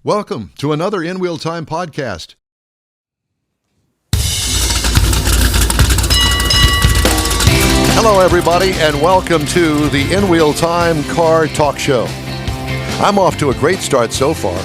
Welcome to another InWheelTime podcast. Hello, everybody, and welcome to the InWheelTime Car Talk Show. I'm off to a great start so far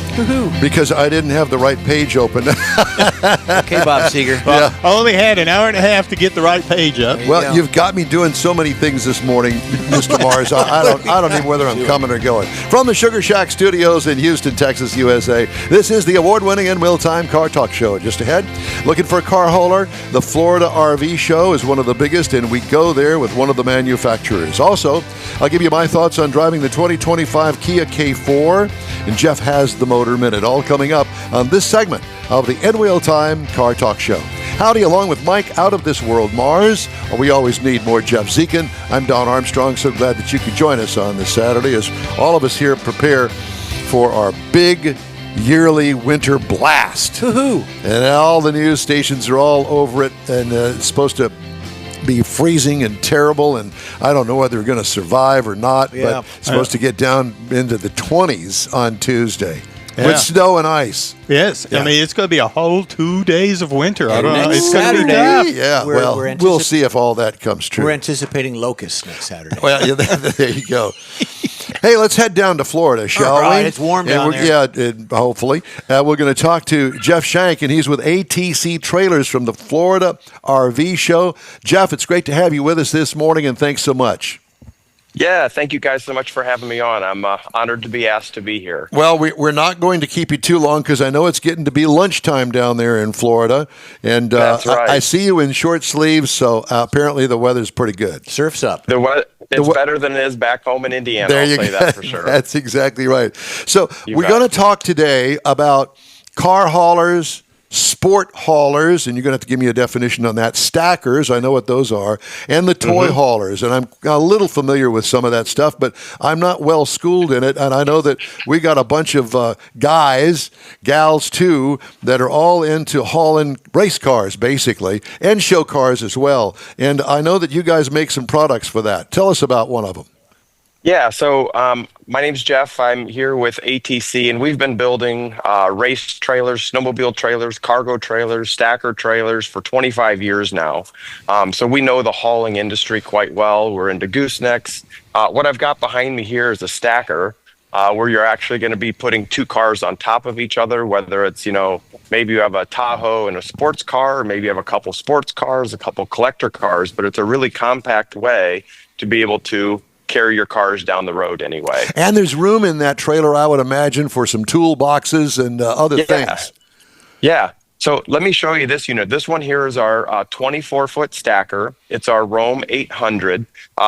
because I didn't have the right page open. Okay, Bob Seeger. Well, I only had an hour and a half to get the right page up. Well, you've got me doing so many things this morning, Mr. Mars. I don't even know whether I'm coming or going. From the Sugar Shack Studios in Houston, Texas, USA, this is the award-winning InWheelTime Car Talk Show. Just ahead, looking for a car hauler? The Florida RV Show is one of the biggest, and we go there with one of the manufacturers. Also, I'll give you my thoughts on driving the 2025 Kia K4, and Jeff has the Motor Minute, all coming up on this segment of the InWheelTime Car Talk Show. Howdy, along with Mike Out of This World Mars. We always need more Jeff Zekin. I'm Don Armstrong. So glad that you could join us on this Saturday as all of us here prepare for our big yearly winter blast. Woohoo! And all the news stations are all over it, and it's supposed to be freezing and terrible, and I don't know whether we're going to survive or not, but it's supposed to get down into the 20s on Tuesday. With snow and ice. Yes. Yeah. I mean, it's going to be a whole 2 days of winter. I don't know. It's going to be tough. Yeah, we'll see if all that comes true. We're anticipating locusts next Saturday. Well, yeah, there you go. Hey, let's head down to Florida, shall we? It's warm down there. Yeah, hopefully. We're going to talk to Jeff Shenk, and he's with ATC Trailers from the Florida RV Show. Jeff, it's great to have you with us this morning, and thanks so much. Yeah, thank you guys so much for having me on. I'm honored to be asked to be here. Well, we're not going to keep you too long because I know it's getting to be lunchtime down there in Florida. And That's right. I see you in short sleeves, so apparently the weather's pretty good. Surf's up. It's better than it is back home in Indiana, I'll say that for sure. That's exactly right. So we're going to talk today about car haulers, sport haulers, and you're going to have to give me a definition on that. Stackers, I know what those are, and the toy haulers. And I'm a little familiar with some of that stuff, but I'm not well schooled in it. And I know that we got a bunch of guys, gals too, that are all into hauling race cars, basically, and show cars as well. And I know that you guys make some products for that. Tell us about one of them. Yeah, so my name's Jeff. I'm here with ATC, and we've been building race trailers, snowmobile trailers, cargo trailers, stacker trailers for 25 years now. So we know the hauling industry quite well. We're into goosenecks. What I've got behind me here is a stacker where you're actually going to be putting two cars on top of each other, whether it's, maybe you have a Tahoe and a sports car, or maybe you have a couple sports cars, a couple collector cars, but it's a really compact way to be able to carry your cars down the road anyway. And there's room in that trailer, I would imagine, for some toolboxes and other things. Yeah. So let me show you this unit. This one here is our 24-foot stacker. It's our Roam 800.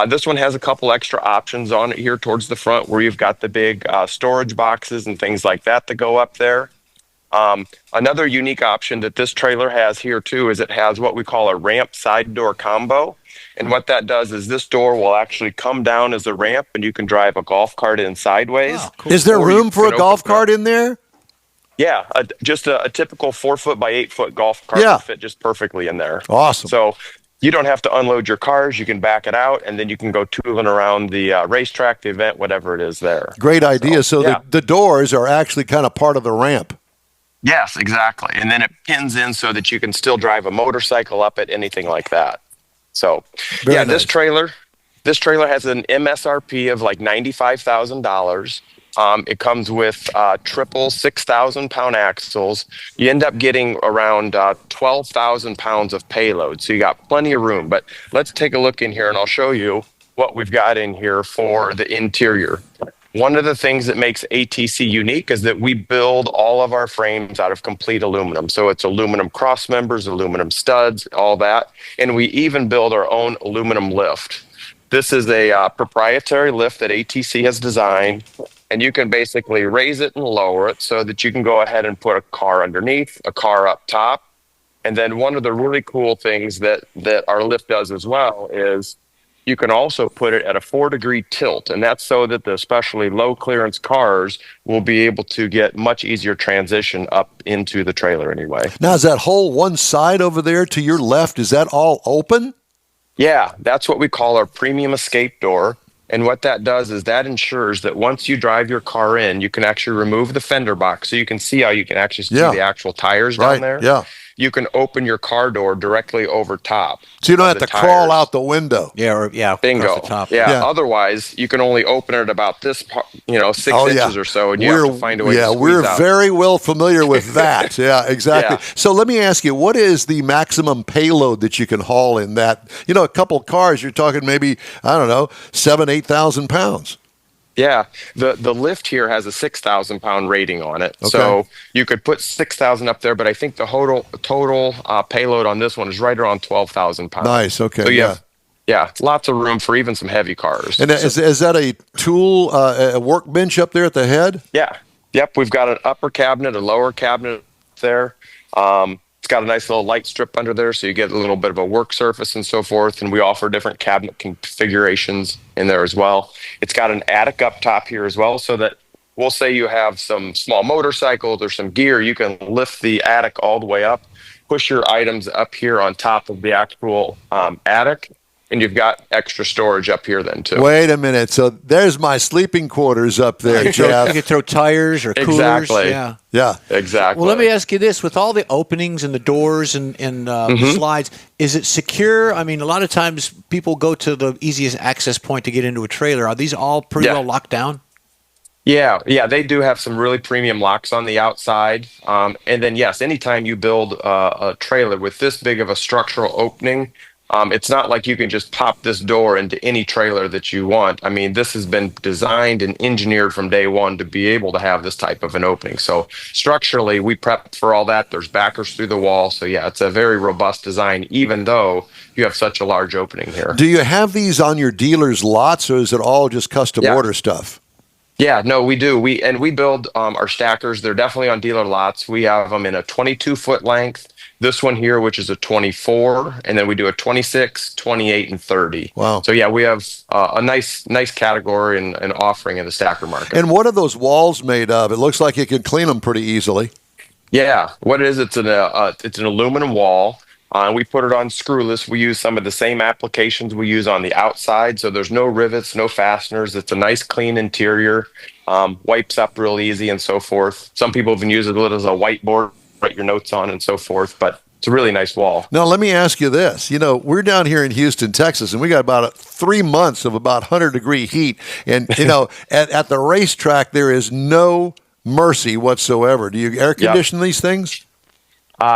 This one has a couple extra options on it here towards the front where you've got the big storage boxes and things like that go up there. Another unique option that this trailer has here too is it has what we call a ramp side door combo. And what that does is this door will actually come down as a ramp, and you can drive a golf cart in sideways. Oh, cool. Is there room for a golf cart in there? Yeah, just a typical 4-foot by 8-foot golf cart will fit just perfectly in there. Awesome. So you don't have to unload your cars. You can back it out, and then you can go tooling around the racetrack, the event, whatever it is there. Great idea. So the doors are actually kind of part of the ramp. Yes, exactly. And then it pins in so that you can still drive a motorcycle up it, anything like that. So, Very nice. This trailer has an MSRP of like $95,000. It comes with triple 6,000-pound axles. You end up getting around 12,000 pounds of payload. So you got plenty of room. But let's take a look in here, and I'll show you what we've got in here for the interior. One of the things that makes ATC unique is that we build all of our frames out of complete aluminum. So it's aluminum cross members, aluminum studs, all that. And we even build our own aluminum lift. This is a proprietary lift that ATC has designed, and you can basically raise it and lower it so that you can go ahead and put a car underneath, a car up top. And then one of the really cool things that our lift does as well is you can also put it at a 4-degree tilt, and that's so that the especially low clearance cars will be able to get much easier transition up into the trailer anyway. Now, is that whole one side over there to your left, is that all open? Yeah, that's what we call our premium escape door. And what that does is that ensures that once you drive your car in, you can actually remove the fender box so you can see how you can actually see the actual tires down there. Yeah. You can open your car door directly over top. So you don't have to crawl out the window. Bingo. Across the top. Yeah. Otherwise, you can only open it about this, 6 inches or so, and you have to find a way to squeeze we're out. very well familiar with that. Yeah, exactly. Yeah. So let me ask you, what is the maximum payload that you can haul in that? A couple cars, you're talking maybe, I don't know, 7,000, 8,000 pounds. Yeah, the lift here has a 6,000 pound rating on it, Okay. so you could put 6,000 up there. But I think the total payload on this one is right around 12,000 pounds. Nice. Okay. So you have lots of room for even some heavy cars. And is that a tool, a workbench up there at the head? Yeah. Yep. We've got an upper cabinet, a lower cabinet there. It's got a nice little light strip under there, so you get a little bit of a work surface and so forth. And we offer different cabinet configurations in there as well. It's got an attic up top here as well, so that we'll say you have some small motorcycles or some gear, you can lift the attic all the way up, push your items up here on top of the actual attic. And you've got extra storage up here then, too. Wait a minute. So there's my sleeping quarters up there, Jeff. You could throw tires or coolers. Exactly. Yeah. Exactly. Well, let me ask you this. With all the openings and the doors and slides, is it secure? I mean, a lot of times people go to the easiest access point to get into a trailer. Are these all pretty well locked down? Yeah, they do have some really premium locks on the outside. And then, yes, anytime you build a trailer with this big of a structural opening, it's not like you can just pop this door into any trailer that you want. I mean, this has been designed and engineered from day one to be able to have this type of an opening. So structurally, we prepped for all that. There's backers through the wall. So yeah, it's a very robust design, even though you have such a large opening here. Do you have these on your dealer's lots, or is it all just custom order stuff? Yeah, no, we do. We build our stackers. They're definitely on dealer lots. We have them in a 22-foot length. This one here, which is a 24, and then we do a 26, 28, and 30. Wow. So yeah, we have a nice category and offering in the stacker market. And what are those walls made of? It looks like you can clean them pretty easily. Yeah, what it is, it's an aluminum wall. We put it on screwless. We use some of the same applications we use on the outside, so there's no rivets, no fasteners. It's a nice, clean interior, wipes up real easy and so forth. Some people even use it as a whiteboard, write your notes on and so forth, but it's a really nice wall. Now, let me ask you this. We're down here in Houston, Texas, and we got about 3 months of about 100-degree heat. And, at the racetrack, there is no mercy whatsoever. Do you air condition these things?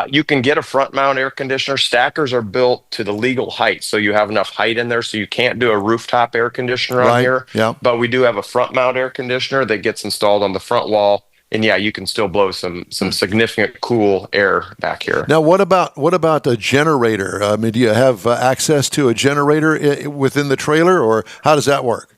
You can get a front mount air conditioner. Stackers are built to the legal height, so you have enough height in there, so you can't do a rooftop air conditioner on here. Yeah. But we do have a front mount air conditioner that gets installed on the front wall. And yeah, you can still blow some significant cool air back here. Now, what about a generator? I mean, do you have access to a generator within the trailer, or how does that work?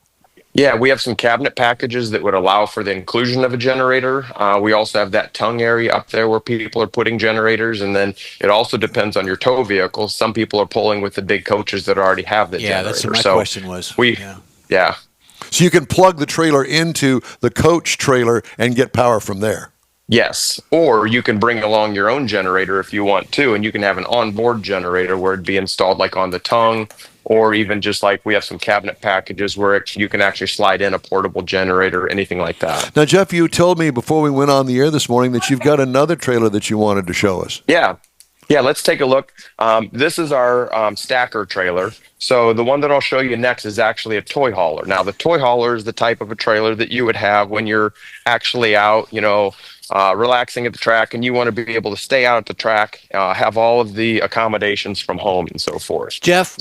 Yeah, we have some cabinet packages that would allow for the inclusion of a generator. We also have that tongue area up there where people are putting generators, and then it also depends on your tow vehicle. Some people are pulling with the big coaches that already have the generator. Yeah, that's what my question was. Yeah. So you can plug the trailer into the coach trailer and get power from there. Yes, or you can bring along your own generator if you want to, and you can have an onboard generator where it'd be installed like on the tongue, or even just like we have some cabinet packages where you can actually slide in a portable generator, anything like that. Now, Jeff, you told me before we went on the air this morning that you've got another trailer that you wanted to show us. Yeah, let's take a look. This is our stacker trailer. So the one that I'll show you next is actually a toy hauler. Now, the toy hauler is the type of a trailer that you would have when you're actually out, relaxing at the track, and you want to be able to stay out at the track, have all of the accommodations from home and so forth. Jeff,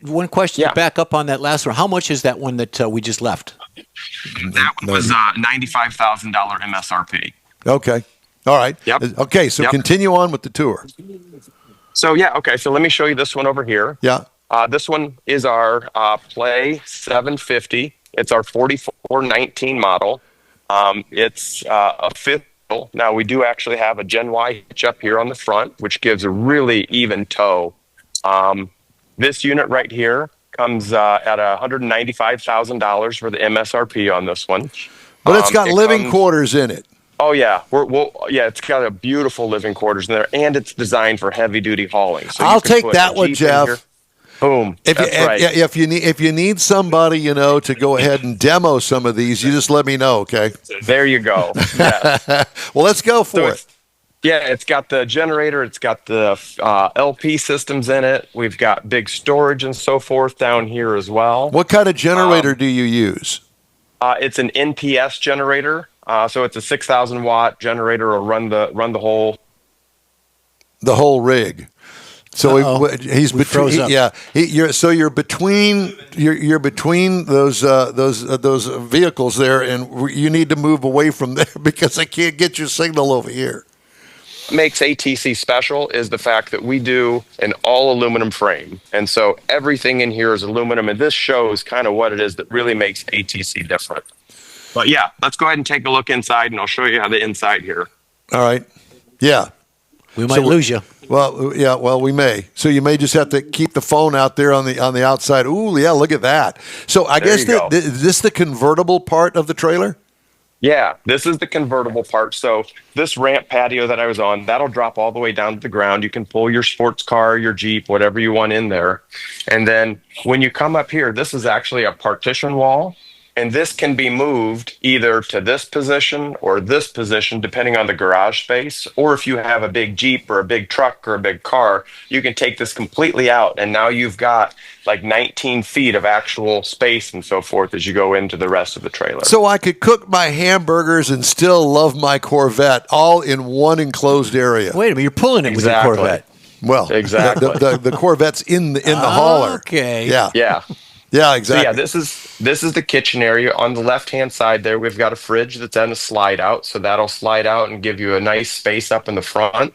one question to back up on that last one. How much is that one that we just left? That one was $95,000 MSRP. Okay. All right. Yep. Okay, so continue on with the tour. So let me show you this one over here. Yeah. This one is our Play 750. It's our 4419 model. It's a fifth wheel. Now, we do actually have a Gen Y hitch up here on the front, which gives a really even tow. This unit right here comes at $195,000 for the MSRP on this one. But it's got living quarters in it. Oh yeah, it's got a beautiful living quarters in there, and it's designed for heavy duty hauling. So I'll take that one, Jeff. Boom. That's right. If you need somebody, to go ahead and demo some of these, you just let me know, okay? There you go. Yes. Well, let's go for it. Yeah, it's got the generator. It's got the LP systems in it. We've got big storage and so forth down here as well. What kind of generator do you use? It's an NPS generator. So it's a 6,000 watt generator. Will run the whole rig. So he's between. You're between those vehicles there, and you need to move away from there because I can't get your signal over here. What makes ATC special is the fact that we do an all aluminum frame, and so everything in here is aluminum. And this shows kind of what it is that really makes ATC different. But yeah, let's go ahead and take a look inside, and I'll show you how the inside here. All right. Yeah. We might lose you. Well, yeah. Well, we may. So you may just have to keep the phone out there on the outside. Ooh, yeah. Look at that. So I guess is this the convertible part of the trailer? Yeah, this is the convertible part. So this ramp patio that I was on, that'll drop all the way down to the ground. You can pull your sports car, your Jeep, whatever you want in there. And then when you come up here, this is actually a partition wall. And this can be moved either to this position or this position, depending on the garage space. Or if you have a big Jeep or a big truck or a big car, you can take this completely out. And now you've got like 19 feet of actual space and so forth as you go into the rest of the trailer. So I could cook my hamburgers and still love my Corvette all in one enclosed area. Wait a minute, you're pulling it with your Corvette. Well, exactly. The Corvette's in the hauler. Okay. Yeah. Yeah. Yeah, exactly. So yeah, this is the kitchen area. On the left-hand side there, we've got a fridge that's on a slide out. So that'll slide out and give you a nice space up in the front.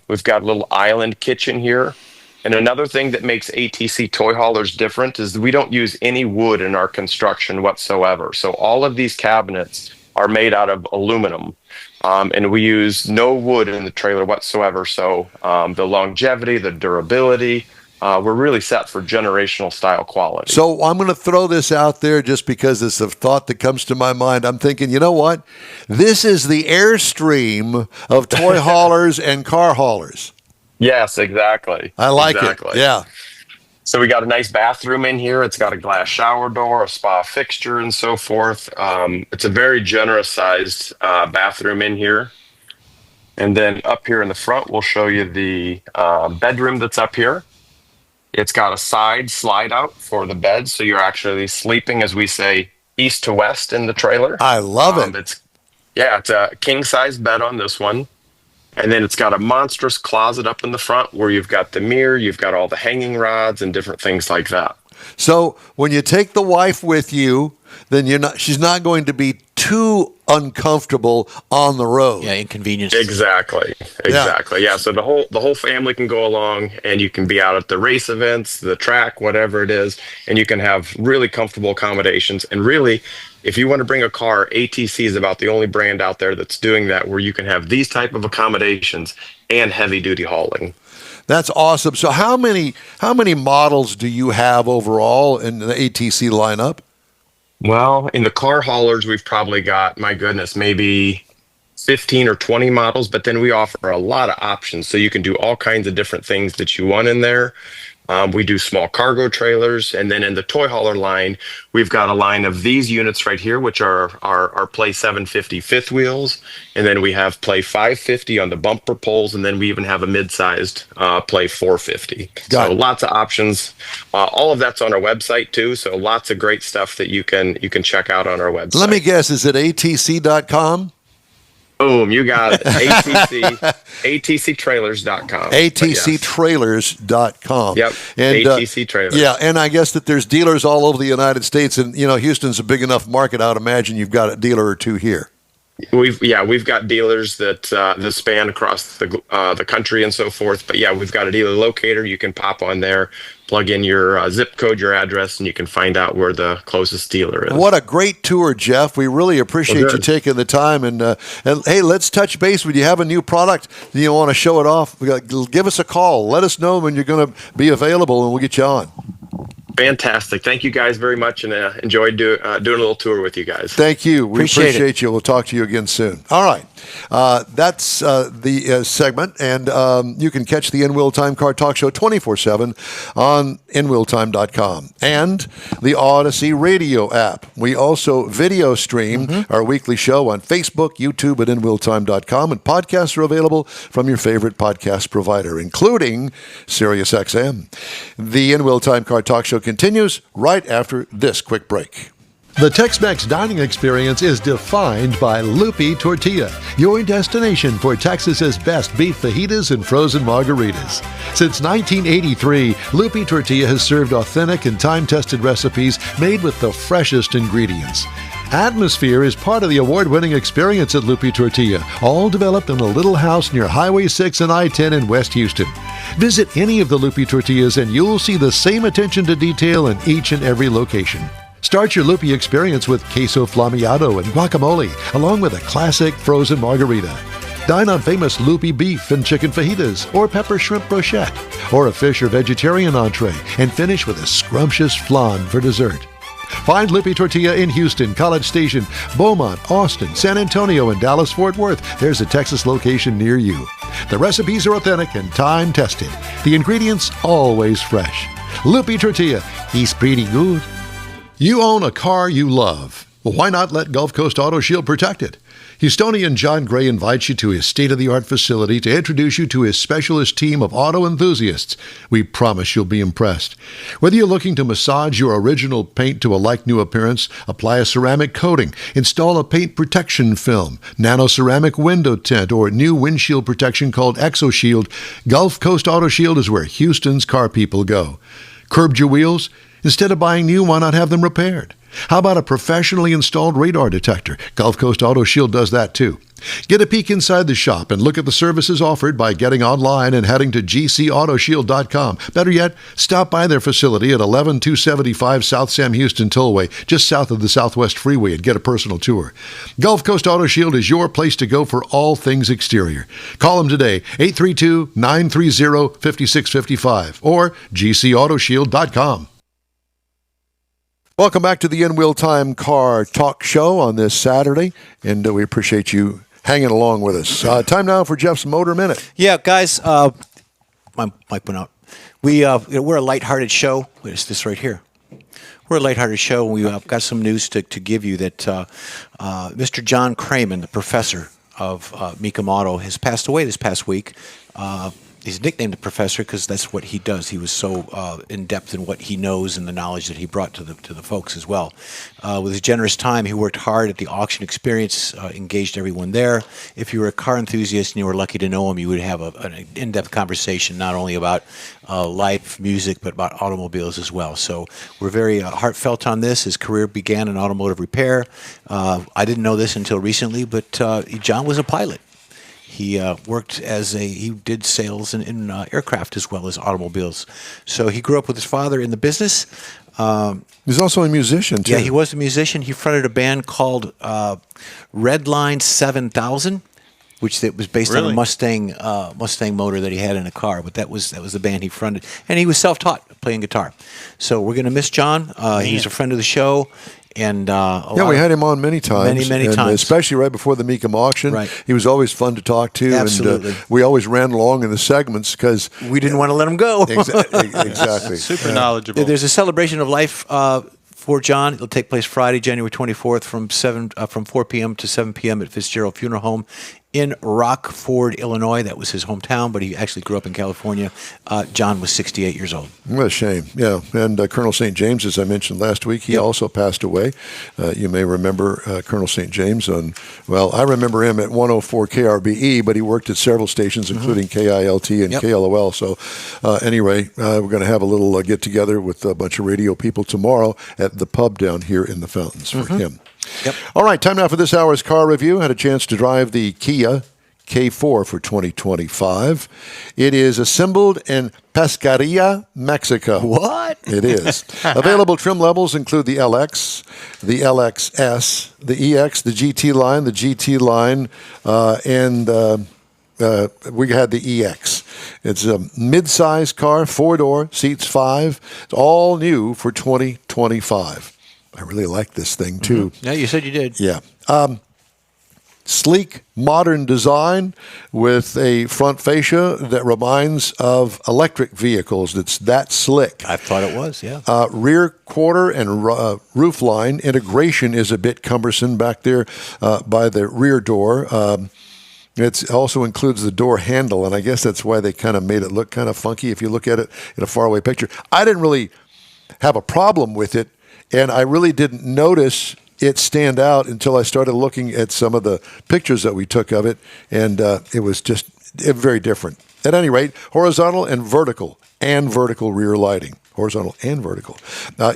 We've got a little island kitchen here. And another thing that makes ATC toy haulers different is we don't use any wood in our construction whatsoever. So all of these cabinets are made out of aluminum. And we use no wood in the trailer whatsoever. So the longevity, the durability, we're really set for generational style quality. So I'm going to throw this out there just because it's a thought that comes to my mind. I'm thinking, you know what? This is the Airstream of toy haulers and car haulers. Yes, exactly. I like it. Yeah. So we got a nice bathroom in here. It's got a glass shower door, a spa fixture, and so forth. It's a very generous sized bathroom in here. And then up here in the front, we'll show you the bedroom that's up here. It's got a side slide out for the bed, so you're actually sleeping, as we say, east to west in the trailer. I love it. It's a king size bed on this one. And then it's got a monstrous closet up in the front where you've got the mirror, you've got all the hanging rods and different things like that. So when you take the wife with you, then she's not going to be too uncomfortable on the road. Yeah, inconvenience. Exactly. Yeah. So the whole family can go along, and you can be out at the race events, the track, whatever it is, and you can have really comfortable accommodations. And really, if you want to bring a car, ATC is about the only brand out there that's doing that, where you can have these type of accommodations and heavy duty hauling. That's awesome. So how many models do you have overall in the ATC lineup? Well, in the car haulers, we've probably got, my goodness, maybe 15 or 20 models, but then we offer a lot of options. So you can do all kinds of different things that you want in there. We do small cargo trailers. And then in the toy hauler line, we've got a line of these units right here, which are our Play 750 fifth wheels. And then we have Play 550 on the bumper poles. And then we even have a mid-sized Play 450. So lots of options. All of that's on our website too. So lots of great stuff that you can check out on our website. Let me guess, is it atc.com? Boom, you got it. ATCtrailers.com. ATCtrailers.com. Yep, and, ATC Trailers. Yeah, and I guess that there's dealers all over the United States, and, Houston's a big enough market, I would imagine you've got a dealer or two here. We've got dealers that span across the country and so forth. But yeah, we've got a dealer locator. You can pop on there, plug in your zip code, your address, and you can find out where the closest dealer is. What a great tour, Jeff. We really appreciate you taking the time. And hey, let's touch base. When you have a new product, you want to show it off, give us a call. Let us know when you're going to be available, and we'll get you on. Fantastic. Thank you guys very much, and enjoyed doing a little tour with you guys. Thank you. We Appreciate appreciate you. We'll talk to you again soon. All right. That's the segment, and you can catch the InWheelTime Car Talk Show 24/7 on InWheelTime.com and the Odyssey radio app. We also video stream our weekly show on Facebook, YouTube, at InWheelTime.com, and podcasts are available from your favorite podcast provider, including SiriusXM. The InWheelTime Car Talk Show continues right after this quick break. The Tex-Mex dining experience is defined by Lupi Tortilla, your destination for Texas's best beef fajitas and frozen margaritas. Since 1983, Lupi Tortilla has served authentic and time-tested recipes made with the freshest ingredients. Atmosphere is part of the award-winning experience at Lupi Tortilla, all developed in a little house near Highway 6 and I-10 in West Houston. Visit any of the Lupi Tortillas and you'll see the same attention to detail in each and every location. Start your Lupi experience with queso flammeado and guacamole, along with a classic frozen margarita. Dine on famous Lupi beef and chicken fajitas, or pepper shrimp brochette, or a fish or vegetarian entree, and finish with a scrumptious flan for dessert. Find Lupi Tortilla in Houston, College Station, Beaumont, Austin, San Antonio, and Dallas-Fort Worth. There's a Texas location near you. The recipes are authentic and time-tested. The ingredients always fresh. Lupi Tortilla, he's pretty good. You own a car you love. Well, why not let Gulf Coast Auto Shield protect it? Houstonian John Gray invites you to his state-of-the-art facility to introduce you to his specialist team of auto enthusiasts. We promise you'll be impressed. Whether you're looking to massage your original paint to a like-new appearance, apply a ceramic coating, install a paint protection film, nano-ceramic window tint, or new windshield protection called ExoShield, Gulf Coast Auto Shield is where Houston's car people go. Curbed your wheels? Instead of buying new, why not have them repaired? How about a professionally installed radar detector? Gulf Coast Auto Shield does that too. Get a peek inside the shop and look at the services offered by getting online and heading to gcautoshield.com. Better yet, stop by their facility at 11275 South Sam Houston Tollway, just south of the Southwest Freeway, and get a personal tour. Gulf Coast Auto Shield is your place to go for all things exterior. Call them today, 832-930-5655 or gcautoshield.com. Welcome back to the InWheelTime Car Talk Show on this Saturday, and we appreciate you hanging along with us. Time now for Jeff's Motor Minute. Yeah, guys, my mic went out. We're a lighthearted show. It's this right here. We're a lighthearted show, and we've got some news to give you that Mr. John Cramen, the professor of Mecum Auto, has passed away this past week. He's nicknamed the professor because that's what he does. He was so in depth in what he knows and the knowledge that he brought to the folks as well. With his generous time, he worked hard at the auction experience, engaged everyone there. If you were a car enthusiast and you were lucky to know him, you would have an in-depth conversation not only about life, music, but about automobiles as well. So we're very heartfelt on this. His career began in automotive repair. I didn't know this until recently, but John was a pilot. He worked he did sales in aircraft as well as automobiles. So he grew up with his father in the business. He's also a musician, too. Yeah, he was a musician. He fronted a band called Redline 7000, which was based on a Mustang motor that he had in a car. But that was the band he fronted. And he was self-taught playing guitar. So we're going to miss John. He's a friend of the show. And we had him on many times. Many times. Especially right before the Mecum auction. Right. He was always fun to talk to. Absolutely. And we always ran along in the segments because we didn't want to let him go. Exactly. Super knowledgeable. There's a celebration of life for John. It'll take place Friday, January 24th from 4 p.m. to 7 p.m. at Fitzgerald Funeral Home in Rockford, Illinois. That was his hometown, but he actually grew up in California. John was 68 years old. What a shame, yeah. And Colonel St. James, as I mentioned last week, he also passed away. You may remember Colonel St. James I remember him at 104 KRBE, but he worked at several stations, including KILT and KLOL. So anyway, we're going to have a little get-together with a bunch of radio people tomorrow at the pub down here in the Fountains for him. Yep. All right, time now for this hour's car review. Had a chance to drive the Kia K4 for 2025. It is assembled in Pesqueria, Mexico. What? It is. Available trim levels include the LX, the LXS, the EX, the GT line, and we had the EX. It's a mid-size car, 4-door, seats 5. It's all new for 2025. I really like this thing, too. Yeah, you said you did. Yeah. Sleek, modern design with a front fascia that reminds of electric vehicles. It's that slick. I thought it was, yeah. Rear quarter and roof line integration is a bit cumbersome back there by the rear door. It also includes the door handle, and I guess that's why they kind of made it look kind of funky if you look at it in a faraway picture. I didn't really have a problem with it, and I really didn't notice it stand out until I started looking at some of the pictures that we took of it, and it was just very different. At any rate, horizontal and vertical rear lighting. Horizontal and vertical.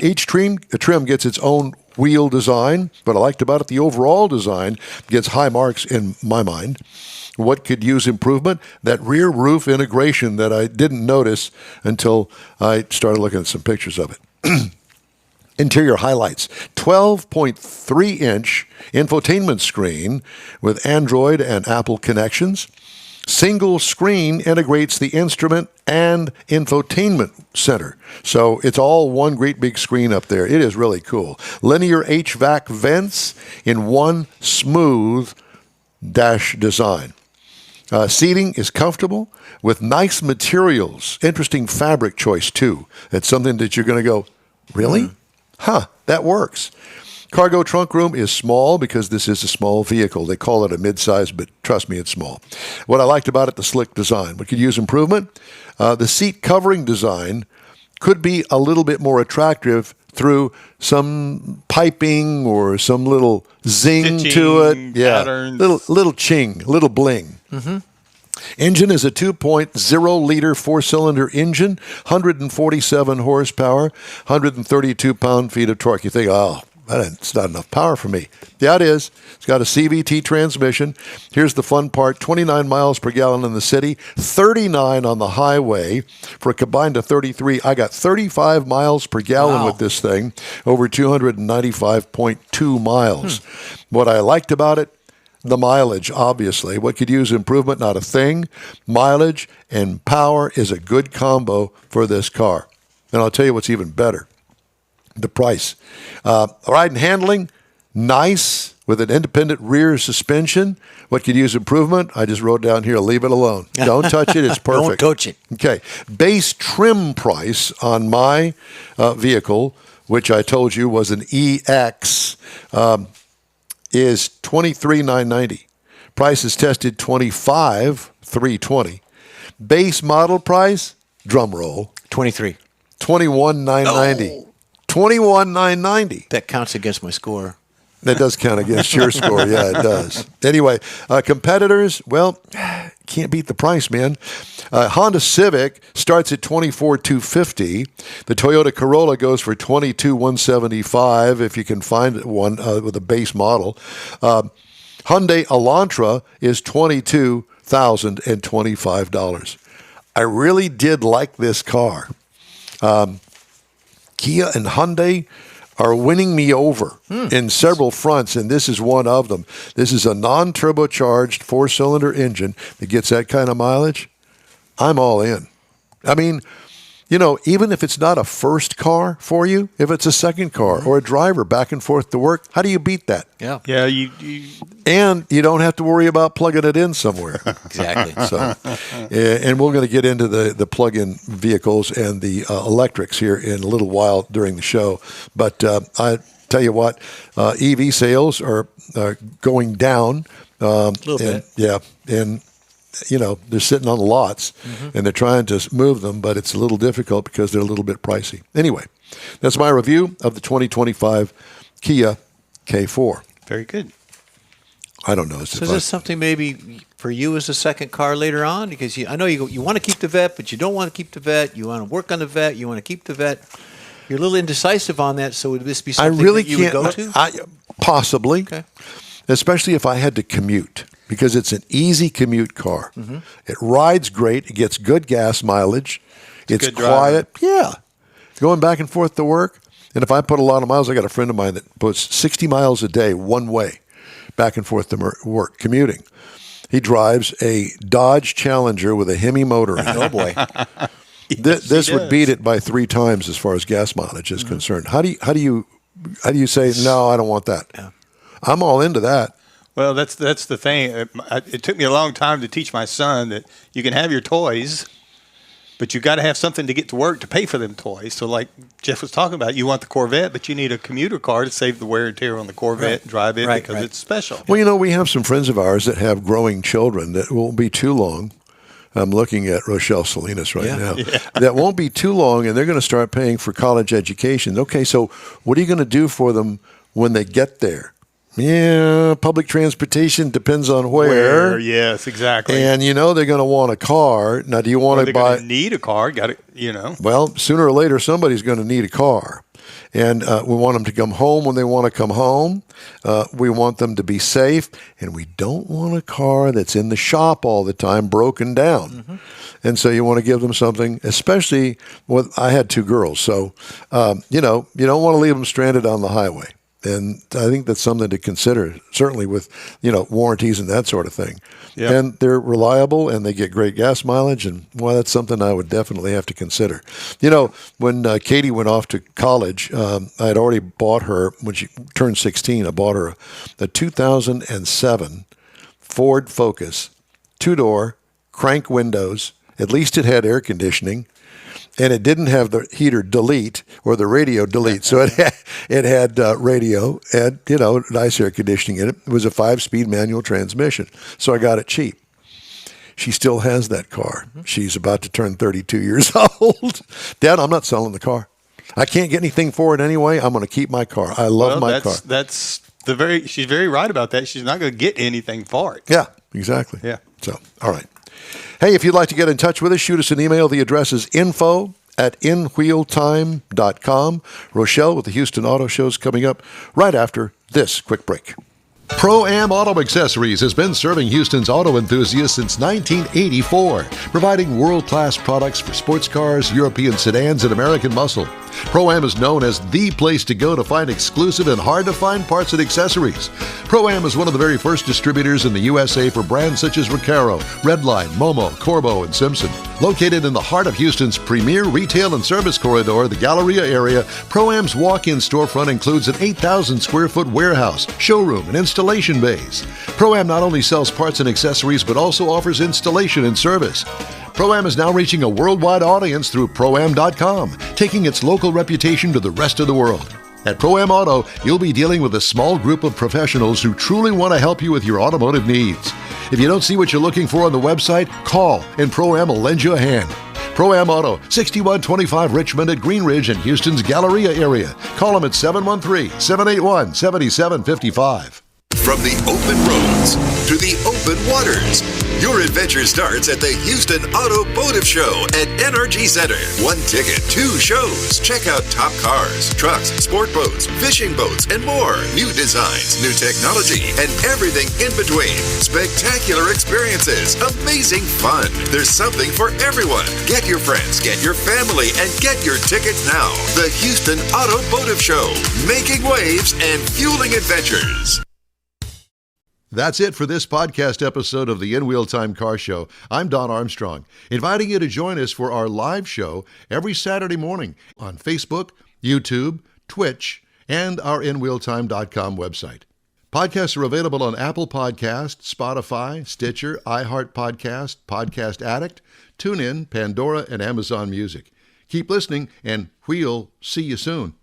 Each trim gets its own wheel design. What I liked about it, the overall design gets high marks in my mind. What could use improvement? That rear roof integration that I didn't notice until I started looking at some pictures of it. Interior highlights: 12.3-inch infotainment screen with Android and Apple connections. Single screen integrates the instrument and infotainment center. So it's all one great big screen up there. It is really cool. Linear HVAC vents in one smooth dash design. Seating is comfortable with nice materials. Interesting fabric choice, too. It's something that you're going to go, really? Huh, that works. Cargo trunk room is small because this is a small vehicle. They call it a midsize, but trust me, it's small. What I liked about it, the slick design. We could use improvement. The seat covering design could be a little bit more attractive through some piping or some little zing to it. Yeah, patterns. little ching, little bling. Engine is a 2.0-liter four-cylinder engine, 147 horsepower, 132 pound-feet of torque. You think, oh, that's not enough power for me. Yeah, it is. It's got a CVT transmission. Here's the fun part: 29 miles per gallon in the city, 39 on the highway. For a combined of 33, I got 35 miles per gallon with this thing, over 295.2 miles. What I liked about it, the mileage, obviously. What could use improvement? Not a thing. Mileage and power is a good combo for this car. And I'll tell you what's even better: the price. Ride and handling, nice, with an independent rear suspension. What could use improvement? I just wrote down here, leave it alone. Don't touch it. It's perfect. Don't coach it. Okay. Base trim price on my vehicle, which I told you was an EX, is $23,990. Price is tested $25,320. Base model price, drum roll, 23. $21,990. $21,990. That counts against my score. That does count against your score. Yeah, it does. Anyway, competitors, well, can't beat the price, man. Honda Civic starts at $24,250. The Toyota Corolla goes for $22,175 if you can find one with a base model. Hyundai Elantra is $22,025. I really did like this car. Kia and Hyundai are winning me over in several fronts, and this is one of them. This is a non-turbocharged four-cylinder engine that gets that kind of mileage. I'm all in. I mean, you know, even if it's not a first car for you, if it's a second car or a driver back and forth to work, how do you beat that? Yeah. Yeah, you And you don't have to worry about plugging it in somewhere. Exactly. So, and we're going to get into the plug-in vehicles and the electrics here in a little while during the show. But I tell you what, EV sales are going down. A little bit. Yeah, and you know, they're sitting on the lots, and they're trying to move them, but it's a little difficult because they're a little bit pricey. Anyway, that's my review of the 2025 Kia K4. very good. I don't know. So is this something maybe for you as a second car later on? Because I know you want to keep the Vet, but you don't want to keep the Vet. You want to work on the Vet. You want to keep the Vet. You're a little indecisive on that, so would this be something that you would go to? Possibly, Okay. especially if I had to commute, because it's an easy commute car. It rides great. It gets good gas mileage. It's good quiet. Yeah. Going back and forth to work. And if I put a lot of miles, I got a friend of mine that puts 60 miles a day one way back and forth to work, commuting. He drives a Dodge Challenger with a Hemi motor in it. Oh boy. This would beat it by 3 times as far as gas mileage is concerned. How do you say no? I don't want that. Yeah. I'm all into that. Well, that's the thing. It took me a long time to teach my son that you can have your toys, but you got to have something to get to work to pay for them toys. So, like Jeff was talking about, you want the Corvette, but you need a commuter car to save the wear and tear on the Corvette and drive it because it's special. Well, we have some friends of ours that have growing children that won't be too long. I'm looking at Rochelle Salinas right now. Yeah. That won't be too long, and they're going to start paying for college education. Okay, so what are you going to do for them when they get there? Yeah, public transportation depends on where. Yes, exactly. And they're going to want a car. Now, do you want to buy? They need a car. Well, sooner or later, somebody's going to need a car, and we want them to come home when they want to come home. We want them to be safe, and we don't want a car that's in the shop all the time, broken down. Mm-hmm. And so you want to give them something, especially I had 2 girls, so you don't want to leave them stranded on the highway. And I think that's something to consider, certainly with, warranties and that sort of thing. Yep. And they're reliable and they get great gas mileage. And, that's something I would definitely have to consider. When Katie went off to college, I had already bought her, when she turned 16, I bought her a 2007 Ford Focus, 2-door, crank windows. At least it had air conditioning. And it didn't have the heater delete or the radio delete. So it had radio and, nice air conditioning in it. It was a 5-speed manual transmission. So I got it cheap. She still has that car. Mm-hmm. She's about to turn 32 years old. Dad, I'm not selling the car. I can't get anything for it anyway. I'm going to keep my car. I love my car. She's very right about that. She's not going to get anything for it. Yeah, exactly. Yeah. So, all right. Hey, if you'd like to get in touch with us, shoot us an email. The address is info@InWheelTime.com. Rochelle with the Houston Auto Show is coming up right after this quick break. Pro-Am Auto Accessories has been serving Houston's auto enthusiasts since 1984, providing world-class products for sports cars, European sedans, and American muscle. Pro-Am is known as the place to go to find exclusive and hard-to-find parts and accessories. Pro-Am is one of the very first distributors in the USA for brands such as Recaro, Redline, Momo, Corbo, and Simpson. Located in the heart of Houston's premier retail and service corridor, the Galleria area, Pro-Am's walk-in storefront includes an 8,000-square-foot warehouse, showroom, and installation bays. Pro-Am not only sells parts and accessories, but also offers installation and service. Pro-Am is now reaching a worldwide audience through Pro-Am.com, taking its local reputation to the rest of the world. At Pro-Am Auto, you'll be dealing with a small group of professionals who truly want to help you with your automotive needs. If you don't see what you're looking for on the website, call and Pro-Am will lend you a hand. Pro-Am Auto, 6125 Richmond at Green Ridge in Houston's Galleria area. Call them at 713-781-7755. From the open roads to the open waters, your adventure starts at the Houston Automotive Show at NRG Center. 1 ticket, 2 shows. Check out top cars, trucks, sport boats, fishing boats, and more. New designs, new technology, and everything in between. Spectacular experiences, amazing fun. There's something for everyone. Get your friends, get your family, and get your tickets now. The Houston Automotive Show, making waves and fueling adventures. That's it for this podcast episode of the InWheelTime Car Show. I'm Don Armstrong, inviting you to join us for our live show every Saturday morning on Facebook, YouTube, Twitch, and our InWheelTime.com website. Podcasts are available on Apple Podcasts, Spotify, Stitcher, iHeart Podcast, Podcast Addict, TuneIn, Pandora, and Amazon Music. Keep listening, and we'll see you soon.